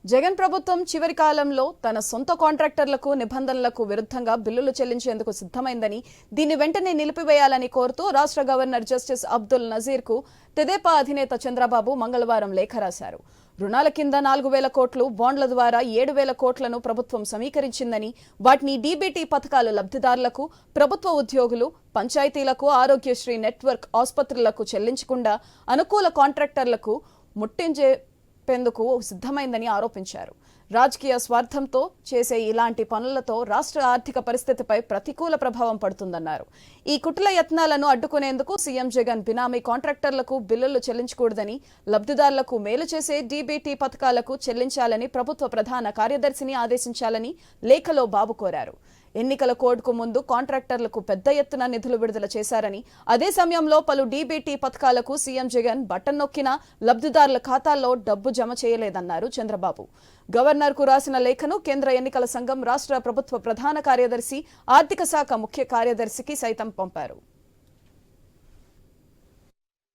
జగన్ ప్రభుత్వం చివరి కాలంలో తన సొంత కాంట్రాక్టర్లకు నిబంధనలకు విరుద్ధంగా బిల్లులు చెల్లించేందుకు సిద్ధమైందని దీన్ని వెంటనే నిలిపివేయాలని కోరుతూ రాష్ట్ర గవర్నర్ జస్టిస్ అబ్దుల్ నజీర్కు తెదేపా అధినేత చంద్రబాబు మంగళవారం లేఖ రాశారు. రుణాల కింద 4,000 కోట్లు, బాండ్ల ద్వారా 7,000 కోట్లను ప్రభుత్వం సమీకరించిందని, వాటిని డీబీటీ పథకాల లబ్ధిదారులకు, ప్రభుత్వ ఉద్యోగులు, పంచాయతీలకు, ఆరోగ్యశ్రీ నెట్వర్క్ ఆసుపత్రులకు చెల్లించకుండా అనుకూల కాంట్రాక్టర్లకు ముట్టించేందుకు సిద్ధమైందని ఆరోపించారు. రాజకీయ స్వార్థంతో చేసే ఇలాంటి పనులతో రాష్ట్ర ఆర్థిక పరిస్థితిపై ప్రతికూల ప్రభావం పడుతుందన్నారు. ఈ కుట్ల యత్నాలను అడ్డుకునేందుకు సీఎం జగన్ బినామీ కాంట్రాక్టర్లకు బిల్లులు చెల్లించకూడదని, లబ్ధిదారులకు మేలు చేసే డీబీటీ పథకాలకు చెల్లించాలని ప్రభుత్వ ప్రధాన కార్యదర్శిని ఆదేశించాలని లేఖలో బాబు కోరారు. ఎన్నికల కోడ్కు ముందు కాంట్రాక్టర్లకు పెద్ద ఎత్తున నిధులు విడుదల చేశారని, అదే సమయంలో పలు డీబీటీ పథకాలకు సీఎం జగన్ బటన్ నొక్కినా లబ్ధిదారుల ఖాతాల్లో డబ్బు జమ చేయలేదన్నారు చంద్రబాబు. గవర్నర్కు రాసిన లేఖను కేంద్ర ఎన్నికల సంఘం, రాష్ట్ర ప్రభుత్వ ప్రధాన కార్యదర్శి, ఆర్థిక శాఖ ముఖ్య కార్యదర్శికి సైతం పంపారు.